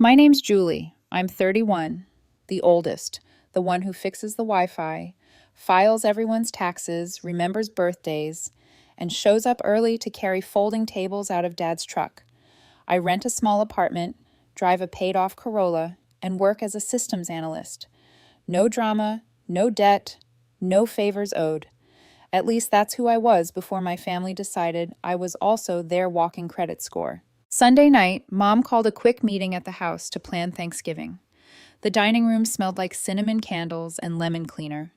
My name's Julie. I'm 31, the oldest, the one who fixes the Wi-Fi, files everyone's taxes, remembers birthdays, and shows up early to carry folding tables out of Dad's truck. I rent a small apartment, drive a paid-off Corolla, and work as a systems analyst. No drama, no debt, no favors owed. At least that's who I was before my family decided I was also their walking credit score. Sunday night, Mom called a quick meeting at the house to plan Thanksgiving. The dining room smelled like cinnamon candles and lemon cleaner.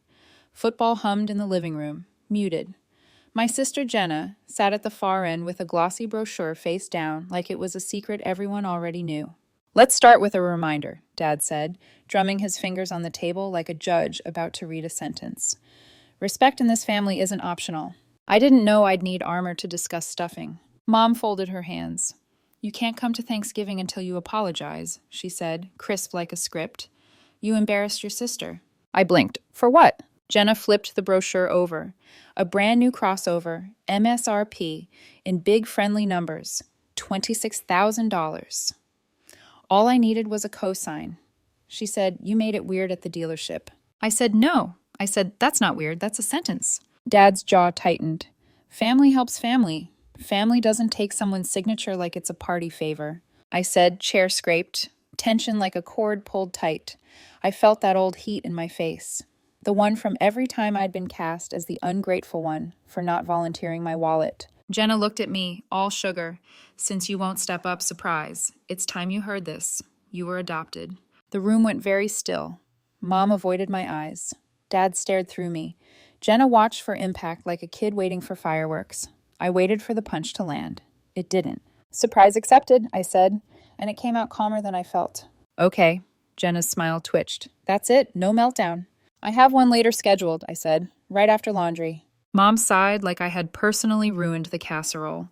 Football hummed in the living room, muted. My sister Jenna sat at the far end with a glossy brochure face down like it was a secret everyone already knew. Let's start with a reminder, Dad said, drumming his fingers on the table like a judge about to read a sentence. Respect in this family isn't optional. I didn't know I'd need armor to discuss stuffing. Mom folded her hands. You can't come to Thanksgiving until you apologize, she said, crisp like a script. You embarrassed your sister. I blinked. For what? Jenna flipped the brochure over. A brand new crossover, MSRP, in big friendly numbers, $26,000. All I needed was a cosign. She said, You made it weird at the dealership. I said, No. I said, That's not weird, that's a sentence. Dad's jaw tightened. Family helps family. Family doesn't take someone's signature like it's a party favor. I said, chair scraped, tension like a cord pulled tight. I felt that old heat in my face. The one from every time I'd been cast as the ungrateful one for not volunteering my wallet. Jenna looked at me, all sugar. Since you won't step up, surprise. It's time you heard this. You were adopted. The room went very still. Mom avoided my eyes. Dad stared through me. Jenna watched for impact like a kid waiting for fireworks. I waited for the punch to land. It didn't. Surprise accepted, I said, and it came out calmer than I felt. Okay. Jenna's smile twitched. That's it, no meltdown. I have one later scheduled, I said, right after laundry. Mom sighed like I had personally ruined the casserole.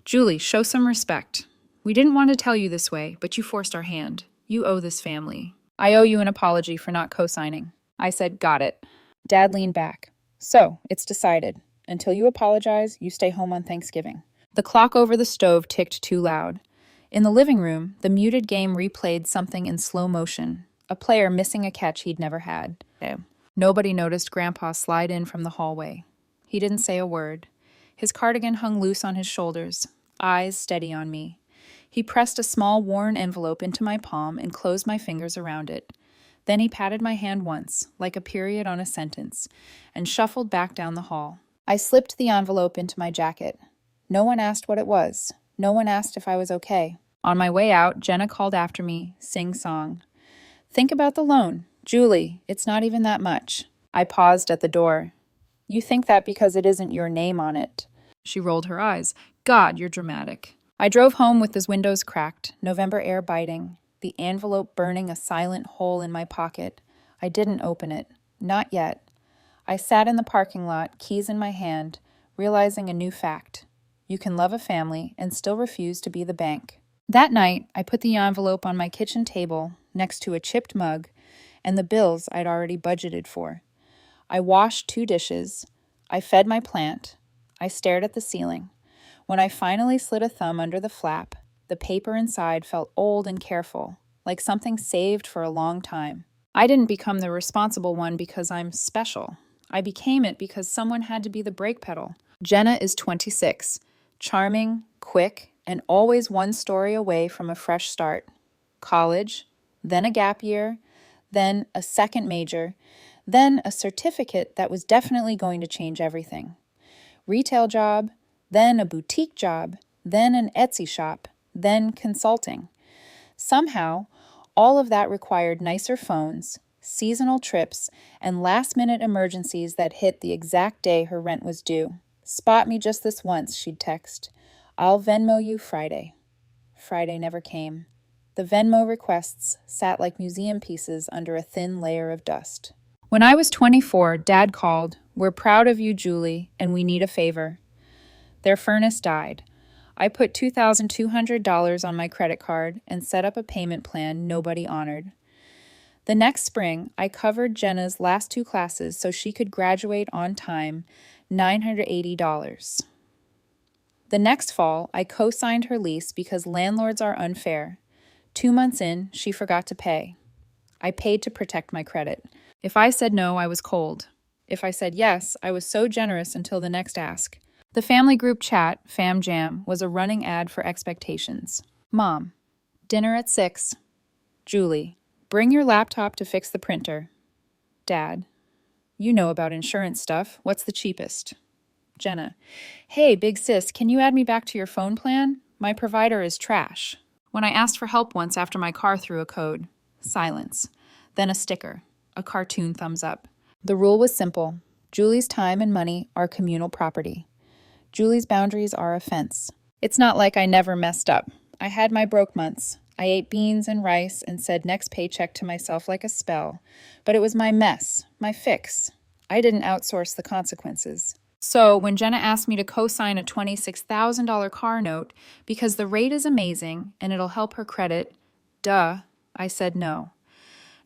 Julie, show some respect. We didn't want to tell you this way, but you forced our hand. You owe this family. I owe you an apology for not co-signing. I said, got it. Dad leaned back. So, it's decided. Until you apologize, you stay home on Thanksgiving. The clock over the stove ticked too loud. In the living room, the muted game replayed something in slow motion, a player missing a catch he'd never had. Nobody noticed Grandpa slide in from the hallway. He didn't say a word. His cardigan hung loose on his shoulders, eyes steady on me. He pressed a small worn envelope into my palm and closed my fingers around it. Then he patted my hand once, like a period on a sentence, and shuffled back down the hall. I slipped the envelope into my jacket. No one asked what it was. No one asked if I was okay. On my way out, Jenna called after me, sing-song. Think about the loan. Julie, it's not even that much. I paused at the door. You think that because it isn't your name on it. She rolled her eyes. God, you're dramatic. I drove home with the windows cracked, November air biting, the envelope burning a silent hole in my pocket. I didn't open it. Not yet. I sat in the parking lot, keys in my hand, realizing a new fact. You can love a family and still refuse to be the bank. That night, I put the envelope on my kitchen table next to a chipped mug and the bills I'd already budgeted for. I washed 2 dishes. I fed my plant. I stared at the ceiling. When I finally slid a thumb under the flap, the paper inside felt old and careful, like something saved for a long time. I didn't become the responsible one because I'm special. I became it because someone had to be the brake pedal. Jenna is 26, charming, quick, and always one story away from a fresh start. College, then a gap year, then a second major, then a certificate that was definitely going to change everything. Retail job, then a boutique job, then an Etsy shop, then consulting. Somehow, all of that required nicer phones, seasonal trips, and last-minute emergencies that hit the exact day her rent was due. Spot me just this once, she'd text. I'll Venmo you Friday. Friday never came. The Venmo requests sat like museum pieces under a thin layer of dust. When I was 24, Dad called, We're proud of you, Julie, and we need a favor. Their furnace died. I put $2,200 on my credit card and set up a payment plan nobody honored. The next spring, I covered Jenna's last 2 classes so she could graduate on time, $980. The next fall, I co-signed her lease because landlords are unfair. 2 months in, she forgot to pay. I paid to protect my credit. If I said no, I was cold. If I said yes, I was so generous until the next ask. The family group chat, Fam Jam, was a running ad for expectations. Mom, dinner at 6. Julie, bring your laptop to fix the printer. Dad, you know about insurance stuff. What's the cheapest? Jenna, hey, big sis, can you add me back to your phone plan? My provider is trash. When I asked for help once after my car threw a code, silence. Then a sticker, a cartoon thumbs up. The rule was simple. Julie's time and money are communal property. Julie's boundaries are a fence. It's not like I never messed up. I had my broke months. I ate beans and rice and said next paycheck to myself like a spell. But it was my mess, my fix. I didn't outsource the consequences. So when Jenna asked me to co-sign a $26,000 car note because the rate is amazing and it'll help her credit, I said no.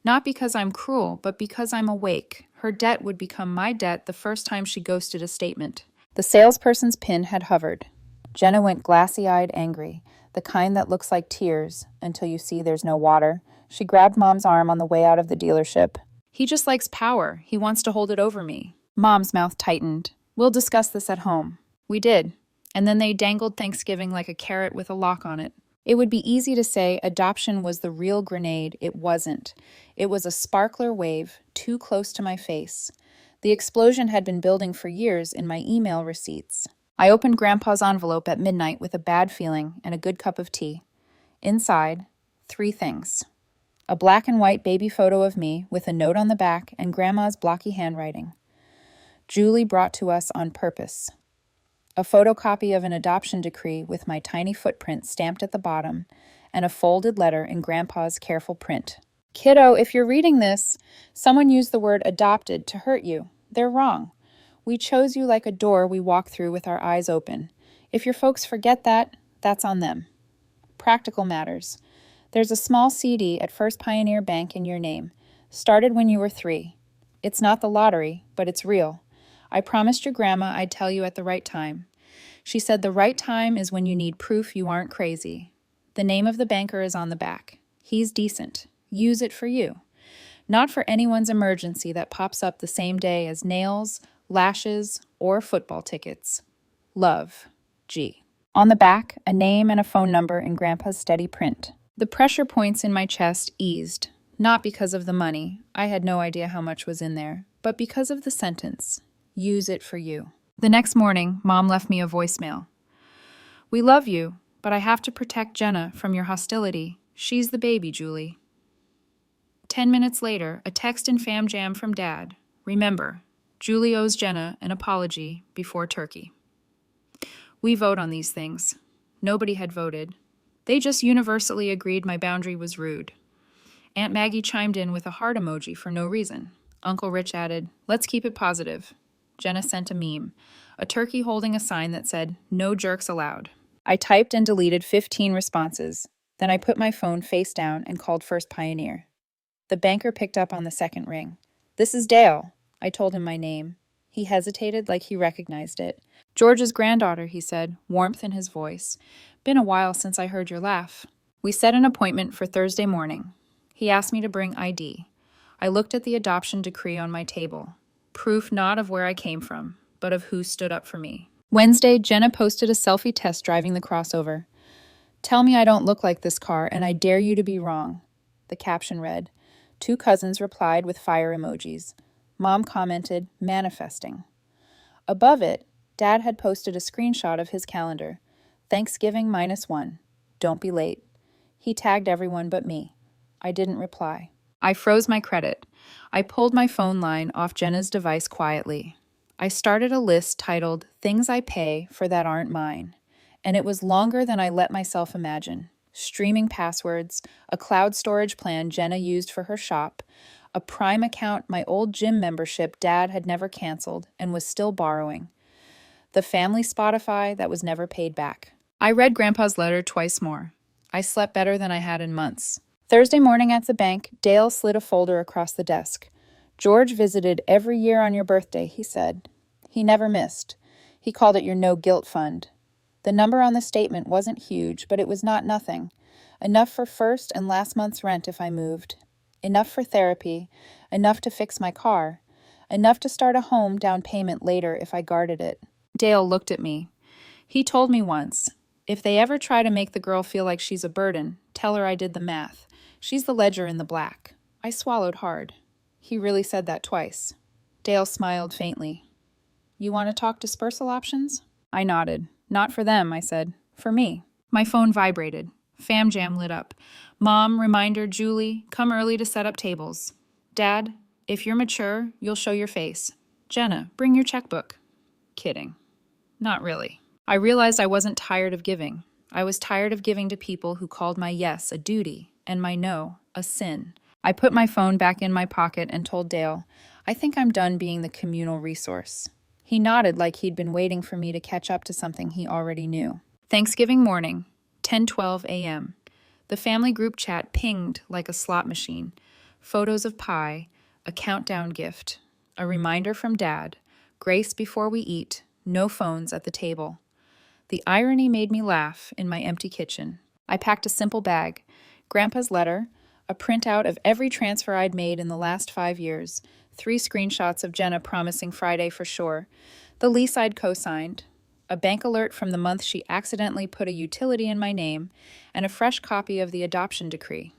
Not because I'm cruel, but because I'm awake. Her debt would become my debt the first time she ghosted a statement. The salesperson's pin had hovered. Jenna went glassy-eyed angry, the kind that looks like tears until you see there's no water. She grabbed Mom's arm on the way out of the dealership. He just likes power. He wants to hold it over me. Mom's mouth tightened. We'll discuss this at home. We did. And then they dangled Thanksgiving like a carrot with a lock on it. It would be easy to say adoption was the real grenade. It wasn't. It was a sparkler wave too close to my face. The explosion had been building for years in my email receipts. I opened Grandpa's envelope at midnight with a bad feeling and a good cup of tea. Inside, 3 things. A black and white baby photo of me with a note on the back and Grandma's blocky handwriting. Julie brought to us on purpose. A photocopy of an adoption decree with my tiny footprint stamped at the bottom, and a folded letter in Grandpa's careful print. Kiddo, if you're reading this, someone used the word adopted to hurt you. They're wrong. We chose you like a door we walk through with our eyes open. If your folks forget that, that's on them. Practical matters. There's a small CD at First Pioneer Bank in your name. Started when you were 3. It's not the lottery, but it's real. I promised your grandma I'd tell you at the right time. She said the right time is when you need proof you aren't crazy. The name of the banker is on the back. He's decent. Use it for you. Not for anyone's emergency that pops up the same day as nails, lashes, or football tickets. Love, G. On the back, a name and a phone number in Grandpa's steady print. The pressure points in my chest eased, not because of the money. I had no idea how much was in there, but because of the sentence. Use it for you. The next morning, Mom left me a voicemail. We love you, but I have to protect Jenna from your hostility. She's the baby, Julie. 10 minutes later, a text in Fam Jam from Dad. Remember, Julie owes Jenna an apology before turkey. We vote on these things. Nobody had voted. They just universally agreed my boundary was rude. Aunt Maggie chimed in with a heart emoji for no reason. Uncle Rich added, let's keep it positive. Jenna sent a meme, a turkey holding a sign that said, no jerks allowed. I typed and deleted 15 responses. Then I put my phone face down and called First Pioneer. The banker picked up on the second ring. This is Dale. I told him my name. He hesitated like he recognized it. George's granddaughter, he said, warmth in his voice. Been a while since I heard your laugh. We set an appointment for Thursday morning. He asked me to bring ID. I looked at the adoption decree on my table. Proof not of where I came from, but of who stood up for me. Wednesday, Jenna posted a selfie test driving the crossover. Tell me I don't look like this car, and I dare you to be wrong. The caption read. 2 cousins replied with fire emojis. Mom commented, manifesting. Above it, Dad had posted a screenshot of his calendar. Thanksgiving -1. Don't be late. He tagged everyone but me. I didn't reply. I froze my credit. I pulled my phone line off Jenna's device quietly. I started a list titled, Things I Pay for That Aren't Mine. And it was longer than I let myself imagine. Streaming passwords, a cloud storage plan Jenna used for her shop, a Prime account my old gym membership Dad had never canceled and was still borrowing, the family Spotify that was never paid back. I read Grandpa's letter twice more. I slept better than I had in months. Thursday morning at the bank, Dale slid a folder across the desk. George visited every year on your birthday, he said. He never missed. He called it your no-guilt fund. The number on the statement wasn't huge, but it was not nothing. Enough for first and last month's rent if I moved. Enough for therapy. Enough to fix my car. Enough to start a home down payment later if I guarded it. Dale looked at me. He told me once, if they ever try to make the girl feel like she's a burden, tell her I did the math. She's the ledger in the black. I swallowed hard. He really said that twice. Dale smiled faintly. You want to talk dispersal options? I nodded. Not for them, I said. For me. My phone vibrated. FamJam lit up. Mom, reminder, Julie, come early to set up tables. Dad, if you're mature, you'll show your face. Jenna, bring your checkbook. Kidding. Not really. I realized I wasn't tired of giving. I was tired of giving to people who called my yes a duty and my no a sin. I put my phone back in my pocket and told Dale, I think I'm done being the communal resource. He nodded like he'd been waiting for me to catch up to something he already knew. Thanksgiving morning, 10:12 a.m. The family group chat pinged like a slot machine. Photos of pie, a countdown gift, a reminder from Dad, grace before we eat, no phones at the table. The irony made me laugh in my empty kitchen. I packed a simple bag, Grandpa's letter, a printout of every transfer I'd made in the last 5 years, 3 screenshots of Jenna promising Friday for sure, the lease I'd co-signed, a bank alert from the month she accidentally put a utility in my name, and a fresh copy of the adoption decree.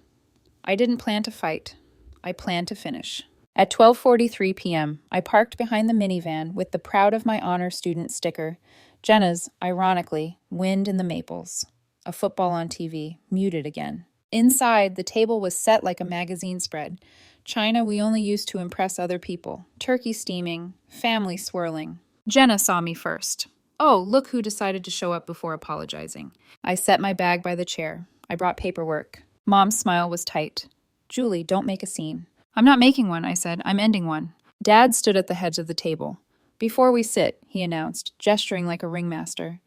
I didn't plan to fight. I planned to finish. At 12:43 p.m., I parked behind the minivan with the Proud of My Honor student sticker. Jenna's, ironically, Wind in the Maples. A football on TV, muted again. Inside, the table was set like a magazine spread. China we only used to impress other people. Turkey steaming, family swirling. Jenna saw me first. Oh, look who decided to show up before apologizing. I set my bag by the chair. I brought paperwork. Mom's smile was tight. Julie, don't make a scene. I'm not making one, I said. I'm ending one. Dad stood at the head of the table. Before we sit, he announced, gesturing like a ringmaster.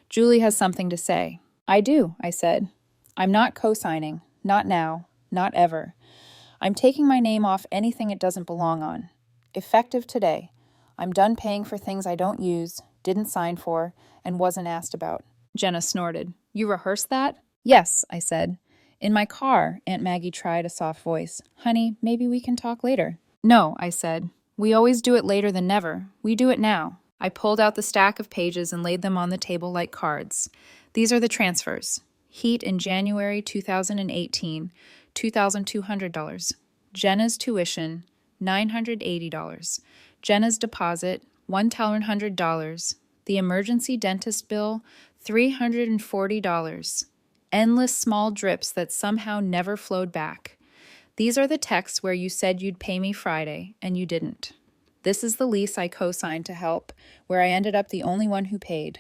Julie has something to say. I do, I said. I'm not co-signing. Not now. Not ever. I'm taking my name off anything it doesn't belong on. Effective today. I'm done paying for things I don't use, didn't sign for, and wasn't asked about. Jenna snorted. You rehearsed that? Yes, I said. In my car, Aunt Maggie tried a soft voice. Honey, maybe we can talk later. No, I said. We always do it later than never. We do it now. I pulled out the stack of pages and laid them on the table like cards. These are the transfers. Heat in January 2018, $2,200. Jenna's tuition, $980. Jenna's deposit, $1,100. The emergency dentist bill, $340. Endless small drips that somehow never flowed back. These are the texts where you said you'd pay me Friday, and you didn't. This is the lease I co-signed to help, where I ended up the only one who paid.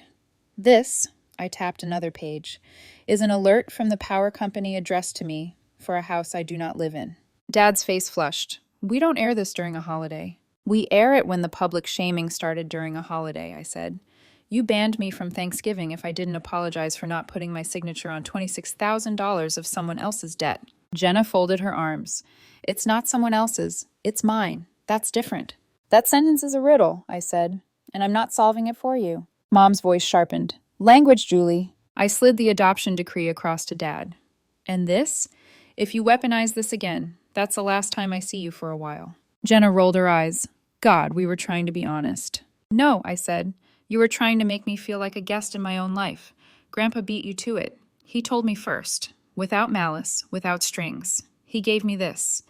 This, I tapped another page, is an alert from the power company addressed to me for a house I do not live in. Dad's face flushed. We don't air this during a holiday. We air it when the public shaming started during a holiday, I said. You banned me from Thanksgiving if I didn't apologize for not putting my signature on $26,000 of someone else's debt. Jenna folded her arms. It's not someone else's. It's mine. That's different. That sentence is a riddle, I said, and I'm not solving it for you. Mom's voice sharpened. Language, Julie. I slid the adoption decree across to Dad. And this? If you weaponize this again, that's the last time I see you for a while. Jenna rolled her eyes. God, we were trying to be honest. No, I said. You were trying to make me feel like a guest in my own life. Grandpa beat you to it. He told me first, without malice, without strings. He gave me this.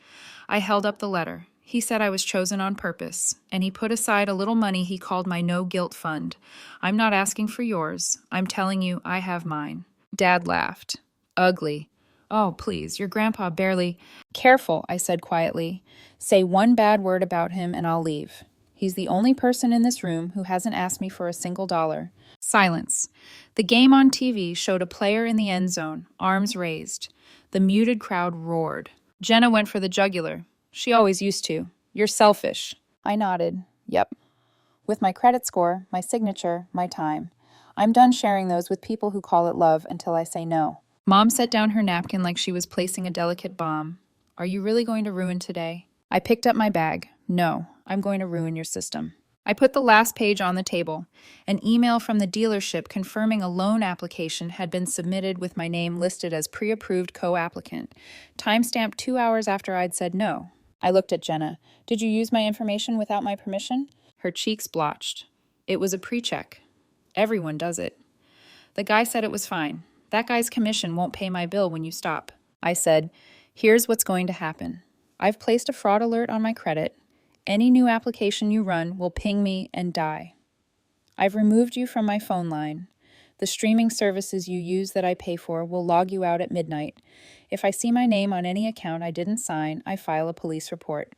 I held up the letter. He said I was chosen on purpose, and he put aside a little money he called my no-guilt fund. I'm not asking for yours. I'm telling you I have mine. Dad laughed. Ugly. Oh, please, your grandpa barely... Careful, I said quietly. Say one bad word about him and I'll leave. He's the only person in this room who hasn't asked me for a single dollar. Silence. The game on TV showed a player in the end zone, arms raised. The muted crowd roared. Jenna went for the jugular. She always used to. You're selfish. I nodded. Yep. With my credit score, my signature, my time. I'm done sharing those with people who call it love until I say no. Mom set down her napkin like she was placing a delicate bomb. Are you really going to ruin today? I picked up my bag. No, I'm going to ruin your system. I put the last page on the table. An email from the dealership confirming a loan application had been submitted with my name listed as pre-approved co-applicant, timestamped 2 hours after I'd said no. I looked at Jenna. Did you use my information without my permission? Her cheeks blotched. It was a pre-check. Everyone does it. The guy said it was fine. That guy's commission won't pay my bill when you stop. I said, here's what's going to happen. I've placed a fraud alert on my credit. Any new application you run will ping me and die. I've removed you from my phone line. The streaming services you use that I pay for will log you out at midnight. If I see my name on any account I didn't sign, I file a police report.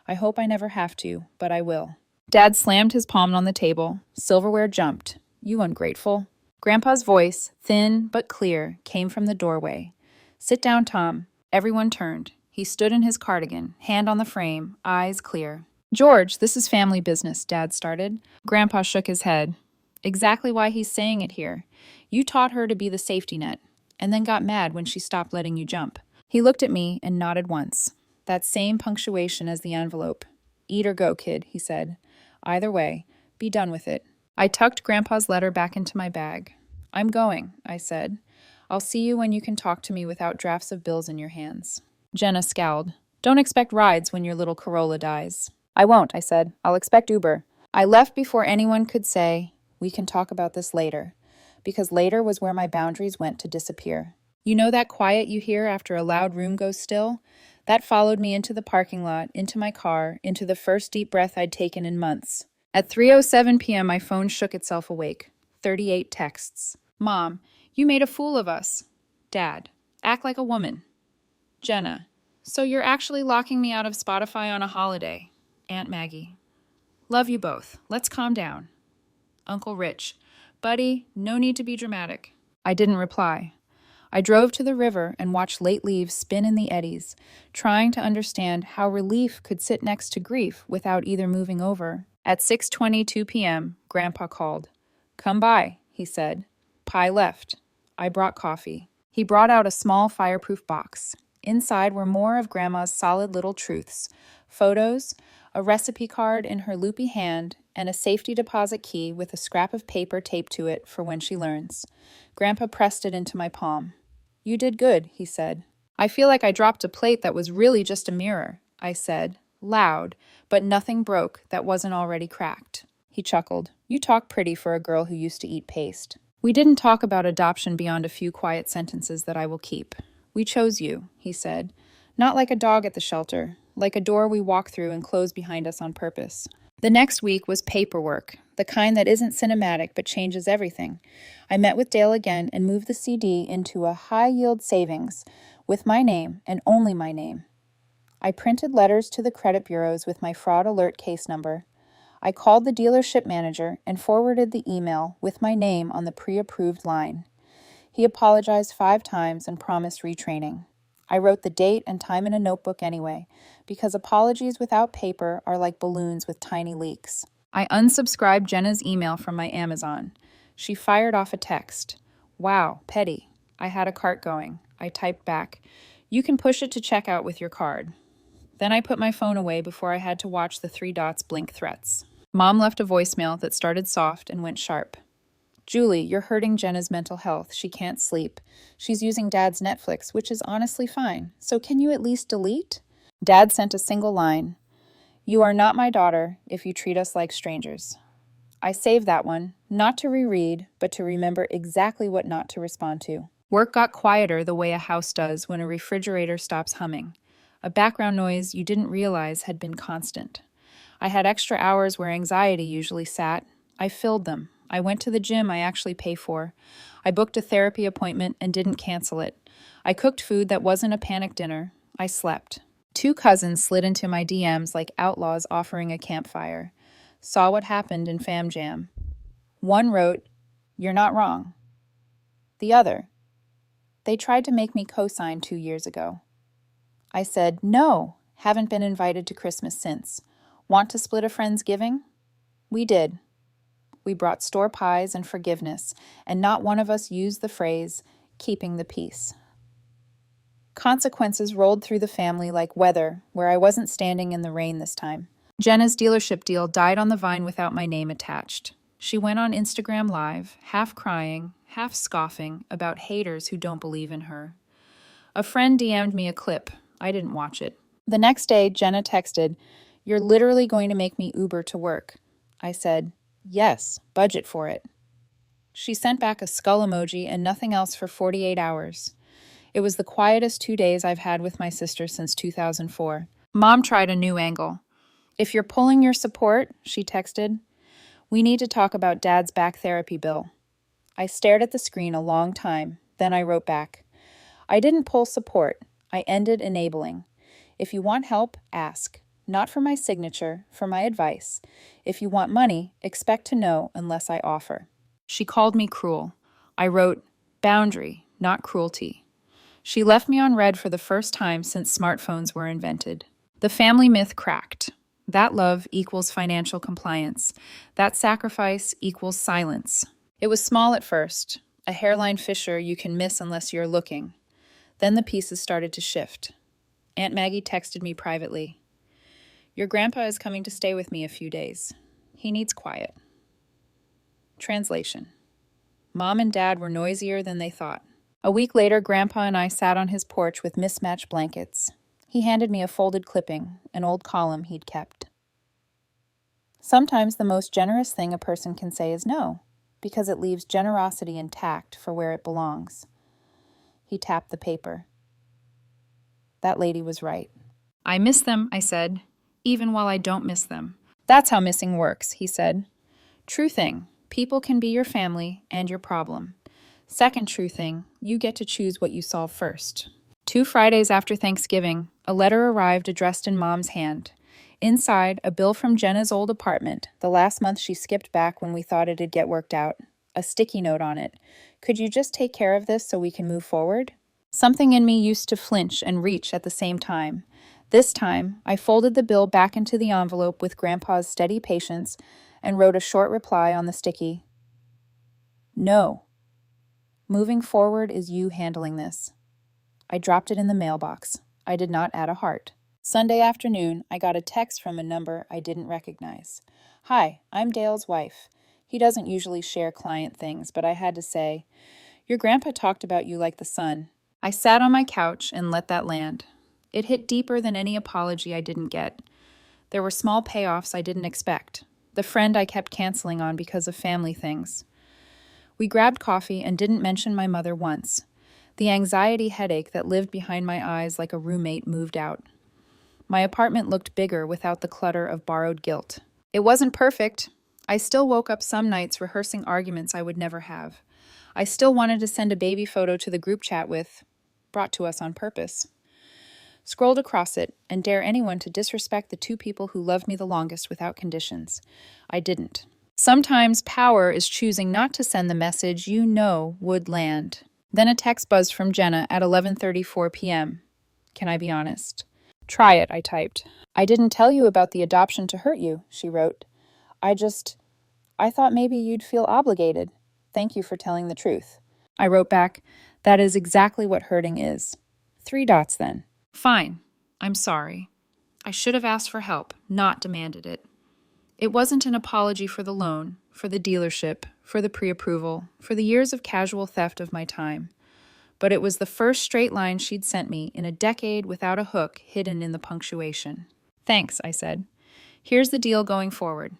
I hope I never have to, but I will. Dad slammed his palm on the table. Silverware jumped. You ungrateful. Grandpa's voice, thin but clear, came from the doorway. Sit down, Tom. Everyone turned. He stood in his cardigan, hand on the frame, eyes clear. George, this is family business, Dad started. Grandpa shook his head. Exactly why he's saying it here. You taught her to be the safety net, and then got mad when she stopped letting you jump. He looked at me and nodded once. That same punctuation as the envelope. Eat or go, kid, he said. Either way, be done with it. I tucked Grandpa's letter back into my bag. I'm going, I said. I'll see you when you can talk to me without drafts of bills in your hands. Jenna scowled. Don't expect rides when your little Corolla dies. I won't, I said. I'll expect Uber. I left before anyone could say, we can talk about this later, because later was where my boundaries went to disappear. You know that quiet you hear after a loud room goes still? That followed me into the parking lot, into my car, into the first deep breath I'd taken in months. At 3:07 p.m., my phone shook itself awake. 38 texts. Mom, you made a fool of us. Dad, act like a woman. Jenna, so you're actually locking me out of Spotify on a holiday. Aunt Maggie, love you both. Let's calm down. Uncle Rich, buddy, no need to be dramatic. I didn't reply. I drove to the river and watched late leaves spin in the eddies, trying to understand how relief could sit next to grief without either moving over. At 6:22 p.m., Grandpa called. Come by, he said. Pi left. I brought coffee. He brought out a small fireproof box. Inside were more of Grandma's solid little truths. Photos, a recipe card in her loopy hand, and a safety deposit key with a scrap of paper taped to it for when she learns. Grandpa pressed it into my palm. You did good, he said. I feel like I dropped a plate that was really just a mirror, I said, loud, but nothing broke that wasn't already cracked. He chuckled. You talk pretty for a girl who used to eat paste. We didn't talk about adoption beyond a few quiet sentences that I will keep. We chose you, he said. Not like a dog at the shelter, like a door we walk through and close behind us on purpose. The next week was paperwork, the kind that isn't cinematic but changes everything. I met with Dale again and moved the CD into a high-yield savings with my name and only my name. I printed letters to the credit bureaus with my fraud alert case number. I called the dealership manager and forwarded the email with my name on the pre-approved line. He apologized 5 times and promised retraining. I wrote the date and time in a notebook anyway, because apologies without paper are like balloons with tiny leaks. I unsubscribed Jenna's email from my Amazon. She fired off a text. Wow, petty. I had a cart going. I typed back, you can push it to checkout with your card. Then I put my phone away before I had to watch the 3 dots blink threats. Mom left a voicemail that started soft and went sharp. Julie, you're hurting Jenna's mental health. She can't sleep. She's using Dad's Netflix, which is honestly fine. So can you at least delete? Dad sent a single line. You are not my daughter if you treat us like strangers. I saved that one, not to reread, but to remember exactly what not to respond to. Work got quieter the way a house does when a refrigerator stops humming. A background noise you didn't realize had been constant. I had extra hours where anxiety usually sat. I filled them. I went to the gym I actually pay for. I booked a therapy appointment and didn't cancel it. I cooked food that wasn't a panic dinner. I slept. 2 cousins slid into my DMs like outlaws offering a campfire. Saw what happened in Fam Jam. One wrote, "You're not wrong." The other, "They tried to make me co-sign 2 years ago." I said, "No, haven't been invited to Christmas since. Want to split a Friendsgiving?" We did. We brought store pies and forgiveness, and not one of us used the phrase, keeping the peace. Consequences rolled through the family like weather, where I wasn't standing in the rain this time. Jenna's dealership deal died on the vine without my name attached. She went on Instagram Live, half crying, half scoffing about haters who don't believe in her. A friend DM'd me a clip. I didn't watch it. The next day, Jenna texted, "You're literally going to make me Uber to work." I said, "Yes, budget for it." She sent back a skull emoji and nothing else for 48 hours. It was the quietest 2 days I've had with my sister since 2004. Mom tried a new angle. "If you're pulling your support," she texted, "we need to talk about Dad's back therapy bill." I stared at the screen a long time, then I wrote back, "I didn't pull support. I ended enabling. If you want help, ask. Not for my signature, for my advice. If you want money, expect to know unless I offer." She called me cruel. I wrote, "Boundary, not cruelty." She left me on red for the first time since smartphones were invented. The family myth cracked. That love equals financial compliance. That sacrifice equals silence. It was small at first, a hairline fissure you can miss unless you're looking. Then the pieces started to shift. Aunt Maggie texted me privately, "Your grandpa is coming to stay with me a few days. He needs quiet." Translation: Mom and Dad were noisier than they thought. A week later, Grandpa and I sat on his porch with mismatched blankets. He handed me a folded clipping, an old column he'd kept. Sometimes the most generous thing a person can say is no, because it leaves generosity intact for where it belongs. He tapped the paper. That lady was right. "I miss them," I said, "even while I don't miss them." "That's how missing works," he said. "True thing, people can be your family and your problem. Second true thing, you get to choose what you solve first." 2 Fridays after Thanksgiving, a letter arrived addressed in Mom's hand. Inside, a bill from Jenna's old apartment, the last month she skipped back when we thought it'd get worked out. A sticky note on it. "Could you just take care of this so we can move forward?" Something in me used to flinch and reach at the same time. This time, I folded the bill back into the envelope with Grandpa's steady patience and wrote a short reply on the sticky. "No. Moving forward is you handling this." I dropped it in the mailbox. I did not add a heart. Sunday afternoon, I got a text from a number I didn't recognize. "Hi, I'm Dale's wife." He doesn't usually share client things, but I had to say, "Your grandpa talked about you like the sun." I sat on my couch and let that land. It hit deeper than any apology I didn't get. There were small payoffs I didn't expect. The friend I kept canceling on because of family things. We grabbed coffee and didn't mention my mother once. The anxiety headache that lived behind my eyes like a roommate moved out. My apartment looked bigger without the clutter of borrowed guilt. It wasn't perfect. I still woke up some nights rehearsing arguments I would never have. I still wanted to send a baby photo to the group chat with, "Brought to us on purpose." Scrolled across it and dare anyone to disrespect the 2 people who loved me the longest without conditions. I didn't. Sometimes power is choosing not to send the message you know would land. Then a text buzzed from Jenna at 11:34 p.m. "Can I be honest?" "Try it," I typed. "I didn't tell you about the adoption to hurt you," she wrote. I thought maybe you'd feel obligated. Thank you for telling the truth." I wrote back, "That is exactly what hurting is." 3 dots then. "Fine. I'm sorry. I should have asked for help, not demanded it." It wasn't an apology for the loan, for the dealership, for the pre-approval, for the years of casual theft of my time. But it was the first straight line she'd sent me in a decade without a hook hidden in the punctuation. "Thanks," I said. "Here's the deal going forward.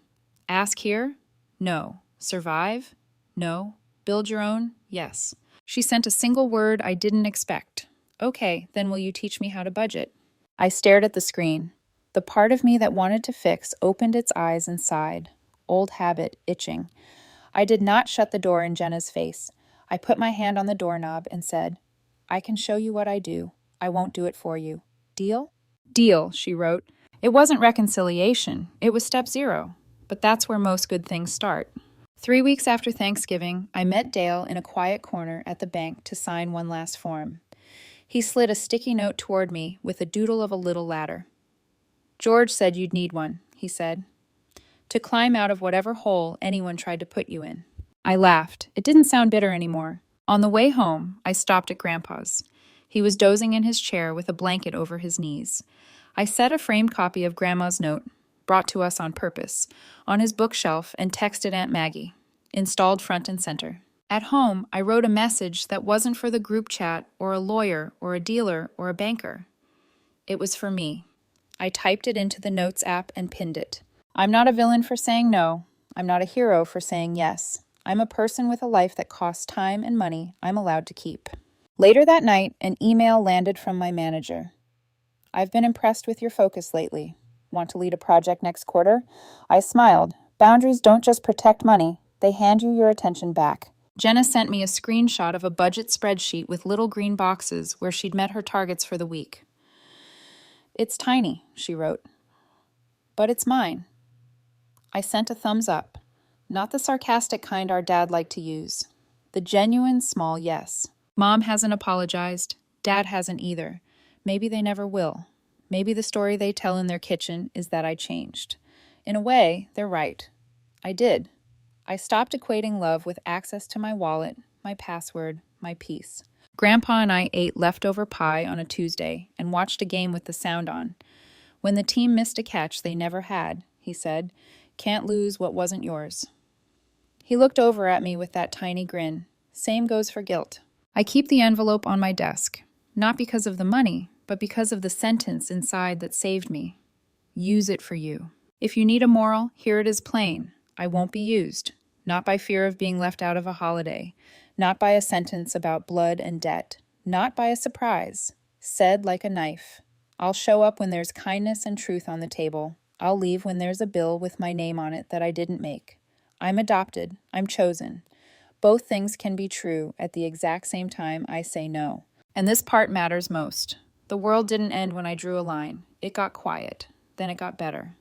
Ask here? No. Survive? No. Build your own? Yes." She sent a single word I didn't expect. "Okay, then will you teach me how to budget?" I stared at the screen. The part of me that wanted to fix opened its eyes and sighed. Old habit, itching. I did not shut the door in Jenna's face. I put my hand on the doorknob and said, "I can show you what I do. I won't do it for you. Deal?" "Deal," she wrote. It wasn't reconciliation. It was step 0. But that's where most good things start. 3 weeks after Thanksgiving, I met Dale in a quiet corner at the bank to sign one last form. He slid a sticky note toward me with a doodle of a little ladder. "George said you'd need one," he said, "to climb out of whatever hole anyone tried to put you in." I laughed. It didn't sound bitter anymore. On the way home, I stopped at Grandpa's. He was dozing in his chair with a blanket over his knees. I set a framed copy of Grandma's note. brought to us on purpose, on his bookshelf and texted Aunt Maggie, installed front and center. At home, I wrote a message that wasn't for the group chat or a lawyer or a dealer or a banker. It was for me. I typed it into the Notes app and pinned it. I'm not a villain for saying no. I'm not a hero for saying yes. I'm a person with a life that costs time and money I'm allowed to keep. Later that night, an email landed from my manager. I've been impressed with your focus lately. Want to lead a project next quarter? I smiled. Boundaries don't just protect money, they hand you your attention back. Jenna sent me a screenshot of a budget spreadsheet with little green boxes where she'd met her targets for the week. It's tiny, she wrote, but it's mine. I sent a thumbs up, not the sarcastic kind our dad liked to use, the genuine small yes. Mom hasn't apologized, Dad hasn't either. Maybe they never will. Maybe the story they tell in their kitchen is that I changed. In a way, they're right. I did. I stopped equating love with access to my wallet, my password, my peace. Grandpa and I ate leftover pie on a Tuesday and watched a game with the sound on. When the team missed a catch they never had, he said, "Can't lose what wasn't yours." He looked over at me with that tiny grin. Same goes for guilt. I keep the envelope on my desk, not because of the money, but because of the sentence inside that saved me. Use it for you. If you need a moral, here it is plain. I won't be used. Not by fear of being left out of a holiday. Not by a sentence about blood and debt. Not by a surprise. Said like a knife. I'll show up when there's kindness and truth on the table. I'll leave when there's a bill with my name on it that I didn't make. I'm adopted. I'm chosen. Both things can be true at the exact same time I say no. And this part matters most. The world didn't end when I drew a line. It got quiet. Then it got better.